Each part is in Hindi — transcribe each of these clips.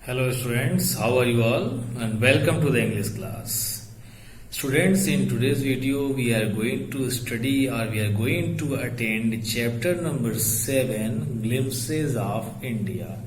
Hello students, how are you all? And welcome to the English class. Students, in today's video we are going to study or we are going to attend chapter number 7, Glimpses of India.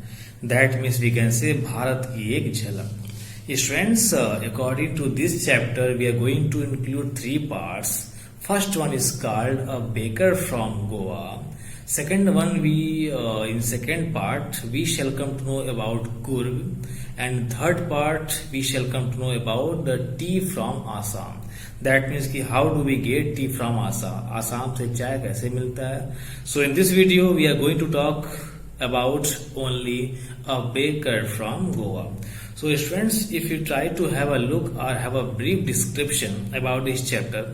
That means we can say Bharat की एक झलक. Students, according to this chapter we are going to include 3 parts. First one is called A Baker from Goa. Second one, in second part we shall come to know about Kurg, and third part we shall come to know about the tea from Assam. That means कि how do we get tea from Assam? Assam से चाय कैसे मिलता है? So in this video we are going to talk about only a baker from Goa. So students, if you try to have a look or have a brief description about this chapter,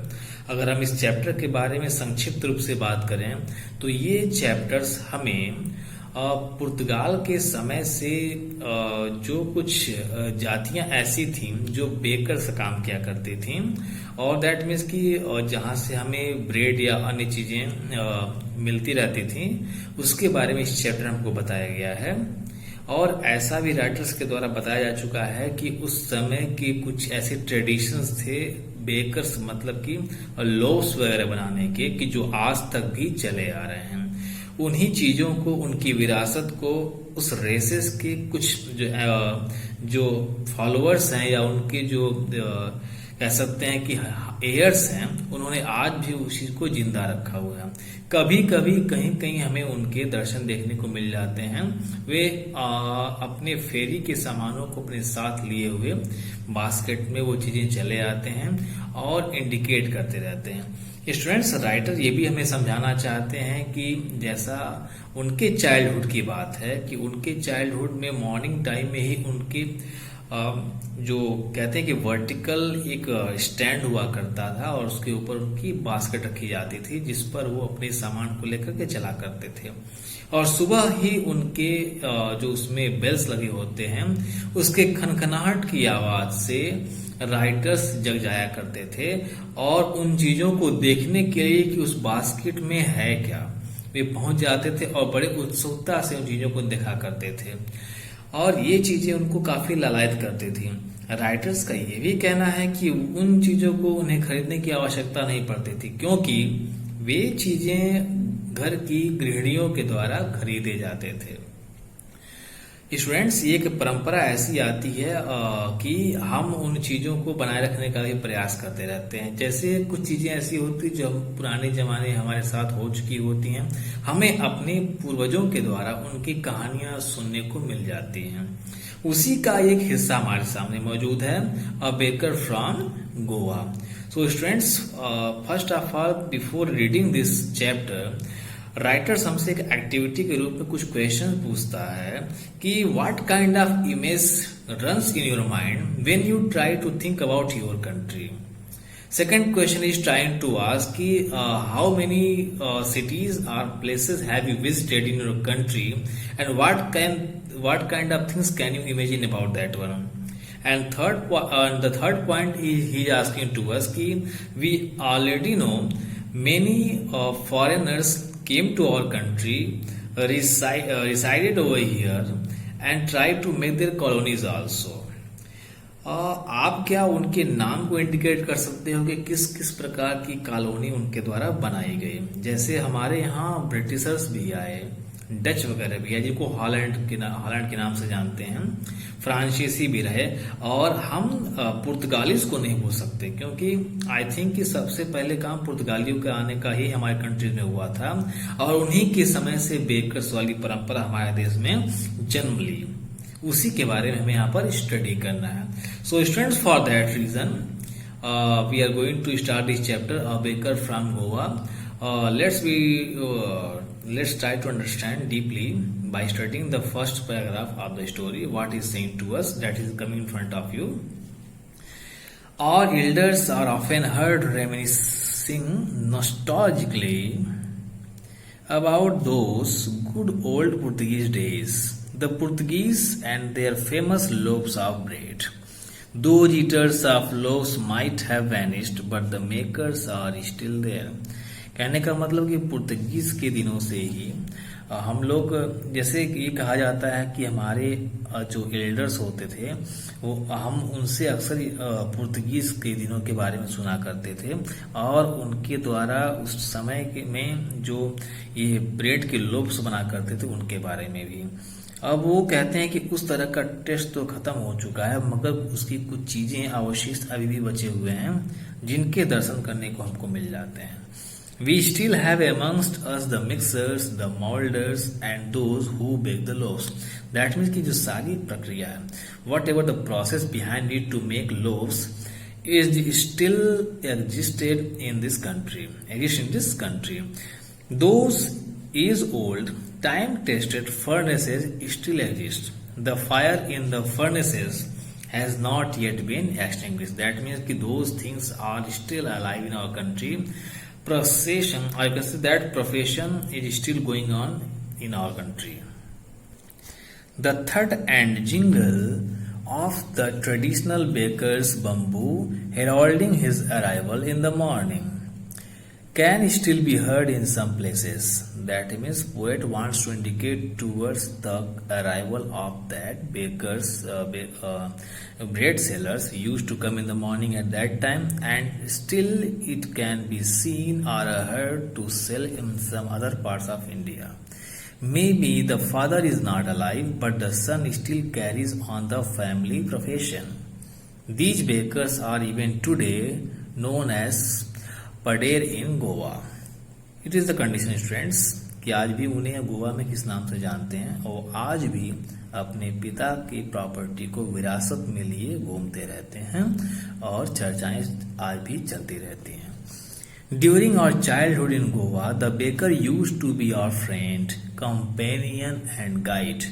अगर हम इस चैप्टर के बारे में संक्षिप्त रूप से बात करें तो ये चैप्टर्स हमें पुर्तगाल के समय से जो कुछ जातियां ऐसी थीं जो बेकर्स काम किया करती थीं, और दैट मीन्स कि जहां से हमें ब्रेड या अन्य चीजें मिलती रहती थीं, उसके बारे में इस चैप्टर हमको बताया गया है। और ऐसा भी राइटर्स के द्वारा बताया जा चुका है कि उस समय के कुछ ऐसे ट्रेडिशंस थे बेकर्स मतलब कि लोव्स वगैरह बनाने के, कि जो आज तक भी चले आ रहे हैं। उन्हीं चीजों को, उनकी विरासत को उस रेसेस के कुछ जो फॉलोअर्स हैं या उनके जो कह सकते हैं कि एयर्स हैं, उन्होंने आज भी उस चीज को जिंदा रखा हुआ है। कभी कभी कहीं कहीं हमें उनके दर्शन देखने को मिल जाते हैं। वे अपने फेरी के सामानों को अपने साथ लिए हुए बास्केट में वो चीजें चले आते हैं और इंडिकेट करते रहते हैं। स्टूडेंट्स, राइटर ये भी हमें समझाना चाहते हैं कि जैसा उनके चाइल्डहुड की बात है कि उनके चाइल्डहुड में मॉर्निंग टाइम में ही उनके जो कहते हैं कि वर्टिकल एक स्टैंड हुआ करता था और उसके ऊपर उनकी बास्केट रखी जाती थी जिस पर वो अपने सामान को लेकर के चला करते थे। और सुबह ही उनके जो उसमें बेल्स लगे होते हैं उसके खनखनाहट की आवाज से राइटर्स जग जाया करते थे और उन चीजों को देखने के लिए कि उस बास्केट में है क्या, वे पहुंच जाते थे और बड़े उत्सुकता से उन चीजों को देखा करते थे और ये चीजें उनको काफी लालायित करती थी। राइटर्स का ये भी कहना है कि उन चीजों को उन्हें खरीदने की आवश्यकता नहीं पड़ती थी क्योंकि वे चीजें घर की गृहिणियों के द्वारा खरीदे जाते थे। स्टूडेंट्स, ये एक परंपरा ऐसी आती है कि हम उन चीजों को बनाए रखने का भी प्रयास करते रहते हैं। जैसे कुछ चीजें ऐसी होती जो पुराने जमाने हमारे साथ हो चुकी होती हैं, हमें अपने पूर्वजों के द्वारा उनकी कहानियां सुनने को मिल जाती हैं। उसी का एक हिस्सा हमारे सामने मौजूद है, अ baker from Goa. So students, first of all before reading this chapter, writers हमसे एक एक्टिविटी के रूप में कुछ क्वेश्चन पूछता है कि what kind of image runs in your mind when you try to think about your country. Second question is trying to ask कि how many cities or places have you visited in your country and what kind of things can you imagine about that one. And the third point is he is asking to us कि we already know many foreigners came to our country, resided over here and tried to make their colonies also. आप क्या उनके नाम को इंडिकेट कर सकते हो कि किस किस प्रकार की कॉलोनी उनके द्वारा बनाई गई। जैसे हमारे यहाँ ब्रिटिशर्स भी आए, डच वगैरह भी है जिनको हॉलैंड के नाम से जानते हैं, फ्रांसीसी भी रहे, और हम पुर्तगालीज को नहीं भूल सकते क्योंकि आई थिंक कि सबसे पहले काम पुर्तगालियों के आने का ही हमारे कंट्री में हुआ था और उन्हीं के समय से बेकर्स वाली परंपरा हमारे देश में जन्म ली। उसी के बारे में हमें यहाँ पर स्टडी करना है। So students, for that reason we are going to start this chapter, a baker from Goa. Let's try to understand deeply by studying the first paragraph of the story, what is saying to us, that is coming in front of you. Our elders are often heard reminiscing nostalgically about those good old Portuguese days, the Portuguese and their famous loaves of bread. Those eaters of loaves might have vanished, but the makers are still there. कहने का मतलब कि पुर्तगीज के दिनों से ही हम लोग, जैसे ये कहा जाता है कि हमारे जो एल्डर्स होते थे वो हम उनसे अक्सर पुर्तगीज के दिनों के बारे में सुना करते थे और उनके द्वारा उस समय में जो ये ब्रेड के लोव्स बना करते थे उनके बारे में भी। अब वो कहते हैं कि उस तरह का टेस्ट तो खत्म हो चुका है मगर उसकी कुछ चीजें अवशिष्ट अभी भी बचे हुए हैं जिनके दर्शन करने को हमको मिल जाते हैं। We still have amongst us the mixers, the molders and those who bake the loaves. That means कि जो सारी प्रक्रिया है, whatever the process behind it to make loaves is still existed in this country. Those is old, time-tested furnaces still exist. The fire in the furnaces has not yet been extinguished. That means कि those things are still alive in our country. Procession, I can say that profession is still going on in our country. The third end jingle of the traditional baker's bamboo heralding his arrival in the morning can still be heard in some places. That means poet wants to indicate towards the arrival of that baker's bread sellers used to come in the morning at that time, and still it can be seen or heard to sell in some other parts of India. Maybe the father is not alive, but the son still carries on the family profession. These bakers are even today known as पडेर in Goa. It is the condition students कि आज भी उन्हें गोवा में किस नाम से जानते हैं और आज भी अपने पिता की प्रॉपर्टी को विरासत में लिए घूमते रहते हैं और चर्चाएं आज भी चलती रहती हैं। During our childhood in Goa the baker used to be our friend, companion and guide.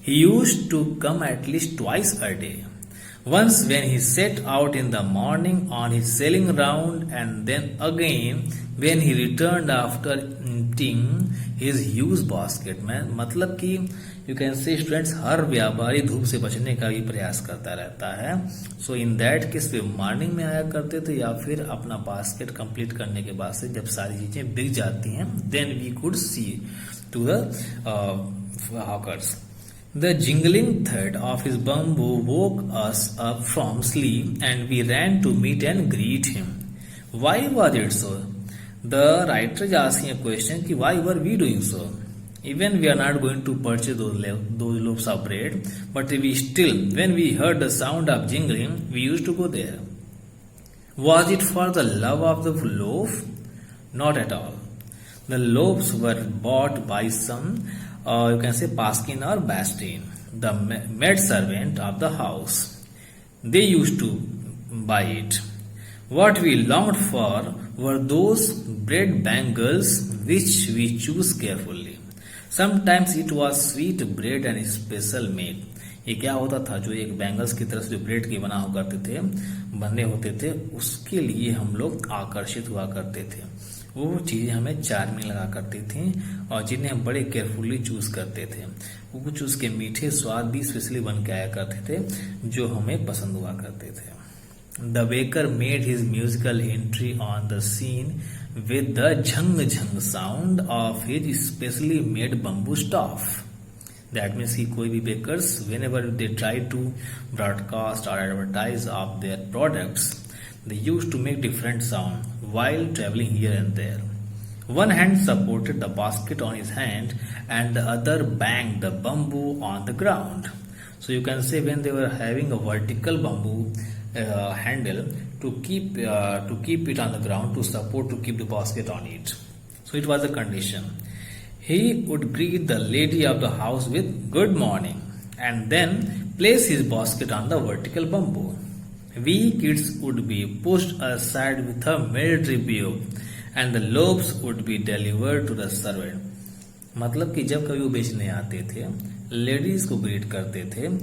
He used to come at least twice a day. Once when he set out in the morning on his selling round, and then again when he returned after emptying his huge basket. में मतलब कि you can say students हर व्यापारी धूप से बचने का भी प्रयास करता रहता है। So in that case way morning में आया करते थे या फिर अपना बास्केट कंप्लीट करने के बाद से जब सारी चीजें बिक जाती हैं then we could see to the hawkers. The jingling thud of his bamboo woke us up from sleep, and we ran to meet and greet him. Why was it so? The writer is asking a question कि why were we doing so? Even we are not going to purchase those loaves of bread, but we still, when we heard the sound of jingling, we used to go there. Was it for the love of the loaf? Not at all. The loaves were bought by some you can say Paskin or Bastin, the maid servant of the house. They used to buy it. What we longed for were those bread bangles which we choose carefully. Sometimes it was sweet bread and special made. ये क्या होता था, जो एक बैंगल्स की तरह से जो ब्रेड के बना हुआ करते थे, बने होते थे, उसके लिए हम लोग आकर्षित हुआ करते थे। वो चीजें हमें चार्मिंग लगा करती थी और जिन्हें हम बड़े केयरफुली चूज करते थे। वो कुछ उसके मीठे स्वाद भी स्पेशली बन के आया करते थे जो हमें पसंद हुआ करते थे। The baker made his musical entry on the scene with the झंग झंग sound of his specially made bamboo staff. That means कि कोई भी bakers whenever they try to broadcast or advertise of their products, they used to make different sound while traveling here and there. One hand supported the basket on his hand and the other banged the bamboo on the ground. So you can say when they were having a vertical bamboo handle to keep it on the ground to keep the basket on it. So it was a condition. He would greet the lady of the house with good morning and then place his basket on the vertical bamboo. We kids would be pushed aside with a military view and the loaves would be delivered to the servant. मतलब कि जब कभी वो बेचने आते थे, लेडीज को ग्रीट करते थे,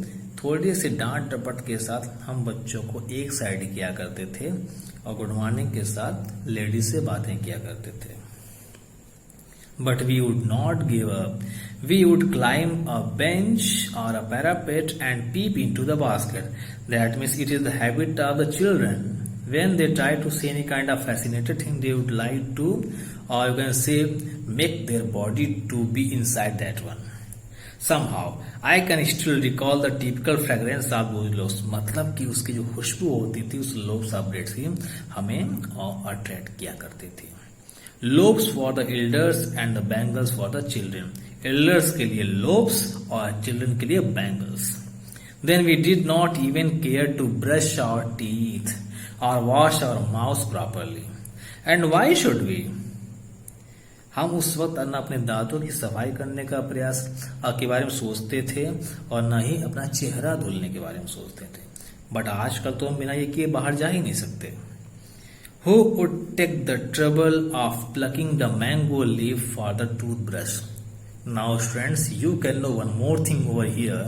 थोड़ी सी डांट डपट के साथ हम बच्चों को एक साइड किया करते थे और गुड मॉर्निंग के साथ लेडीज से बातें किया करते थे। But we would not give up. We would climb a bench or a parapet and peep into the basket. That means it is the habit of the children. When they try to see any kind of fascinated thing, they would like to, or you can say, make their body to be inside that one. somehow I can still recall the typical fragrance of those loaves. मतलब कि उसकी जो खुशबू होती थी उस लोव्स ऑफ ब्रेड की हमें अट्रैक्ट किया करती थी. Loaves for the elders and the bangles for the children. Elders के लिए लोव्स और चिल्ड्रन के लिए bangles. Then we did not even care to brush our teeth or wash our mouths properly. And why should we? हम उस वक्त न अपने दांतों की सफाई करने का प्रयास के बारे में सोचते थे और न ही अपना चेहरा धुलने के बारे में सोचते थे. बट आजकल तो हम बिना ये किए बाहर जा ही नहीं सकते. Who would take the trouble of plucking the mango leaf for the toothbrush? Now friends, you can know one more thing over here.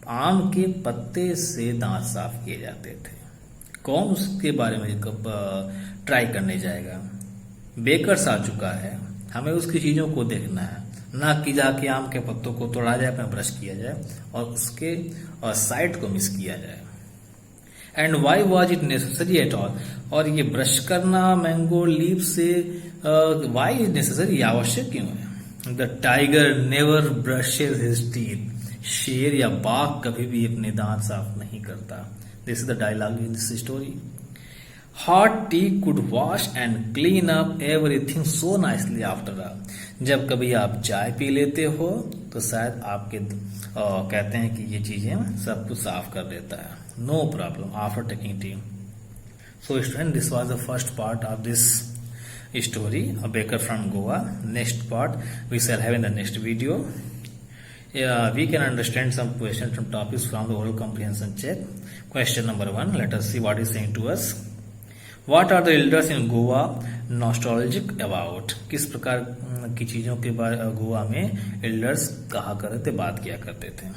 आम के पत्ते से दांत साफ किए जाते थे. कौन उसके बारे में ट्राई करने जाएगा? बेकर्स आ चुका है, हमें उसकी चीजों को देखना है, ना कि जाके आम के पत्तों को तोड़ा जाए, अपना ब्रश किया जाए और उसके साइड को मिस किया जाए. And why was it necessary at all? और ये ब्रश करना मैंगो लीफ से वाई नेसेसरी, आवश्यक क्यों है? The tiger never brushes his teeth. शेर या बाघ कभी भी अपने दांत साफ नहीं करता. This is the dialogue in this story. Hot tea could wash and clean up everything so nicely after a. जब कभी आप चाय पी लेते हो तो शायद आपके कहते हैं कि ये चीजें सब कुछ साफ कर देता है. No problem after taking tea. So student, this was the first part of this story, a baker from Goa. Next part we shall have in the next video. We can understand some questions from topics from the oral comprehension check. Question number 1. Let us see what is saying to us. What are the elders in Goa nostalgic about? किस प्रकार की चीजों के बारे गोवा में एल्डर्स कहा करते थे, बात किया करते थे.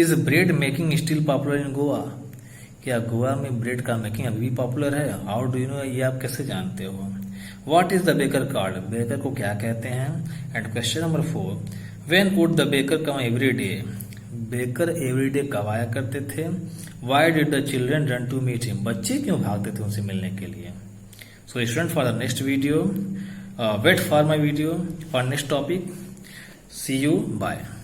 Is bread making still popular in Goa? क्या गोवा में ब्रेड का मेकिंग अभी भी पॉपुलर है? हाउ डू यू नो, ये आप कैसे जानते हो? What is the baker called? Baker को क्या कहते हैं? And question number 4. When would the baker come every day? Baker everyday कब आया करते थे? Why did the children run to meet him? बच्चे क्यों भागते थे उनसे मिलने के लिए? So student, for the next video, wait for my video for next topic. See you. Bye.